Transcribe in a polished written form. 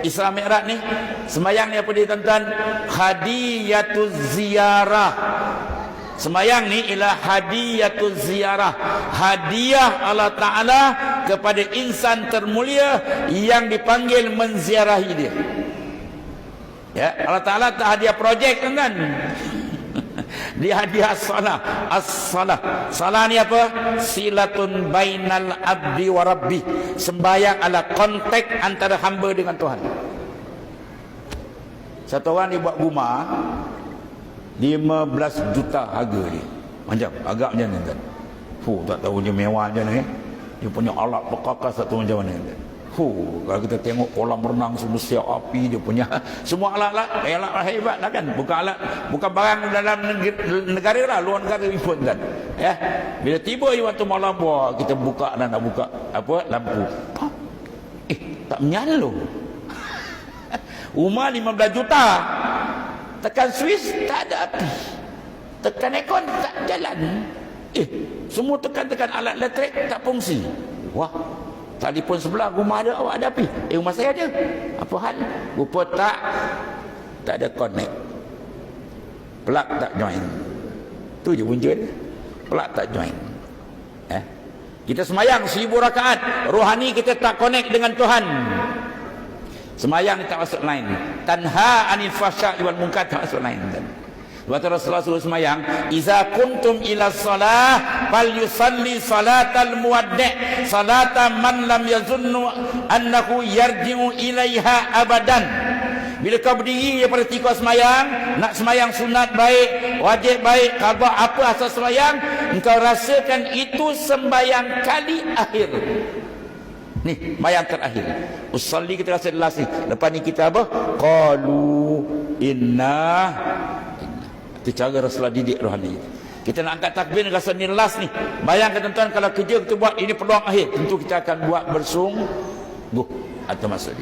Isra Mi'raj ni, sembahyang ni apa dia tuan-tuan? Hadiyatuz ziarah. Sembahyang ni ialah hadiyatuz ziarah, hadiah Allah Ta'ala kepada insan termulia yang dipanggil menziarahi dia. Ya, Allah Ta'ala tak hadiah projek kan? Dia hadiah salah. As-salah. Salah ni apa? Silatun bainal abdi wa rabbi. Sembahyang adalah kontak antara hamba dengan Tuhan. Satu orang dia buat rumah 15 juta harga dia. Macam agak macam ni kan. Tak tahu dia mewah macam ni. Dia punya alat perkakas satu macam mana kan. Kalau kita tengok kolam renang semua siap api, dia punya semua alat hebat lah kan. Bukan barang dalam negara lah, luar negara pun kan. Ya. Bila tiba waktu malam kita buka dan nak buka apa lampu. Tak menyala. Rumah 15 juta. Tekan switch tak ada api. Tekan aircon tak jalan. Semua tekan alat elektrik tak fungsi. Wah. Telefon sebelah rumah ada, awak ada api. Rumah saya ada. Apa hal? Rupa tak ada connect. Plug tak join. Tu je punca dia. Plug tak join. Kita semayang 1000 rakaat, rohani kita tak connect dengan Tuhan. Semayang ni tak masuk line. Tanha anil fahsya' wal munkar, tak masuk line. Waktu Rasulullah suruh semayang, iza kuntum ila salah fal yusalli salatal muwaddi' salata man lam yazunnu annahu yarji'u ilaiha abadan. Bila kau berdiri daripada tikar semayang, nak semayang sunat baik, wajib baik, qada apa asal semayang, engkau rasakan itu sembayang kali akhir. Ni semayang terakhir. Usalli kita rasa last ni. Lepas ni kita apa? Qalu inna. Itu cara Rasulullah didik rohani. Kita nak angkat takbir rasa ni last ni. Bayangkan tuan-tuan kalau kerja kita buat ini peluang akhir, tentu kita akan buat bersungguh atau maksud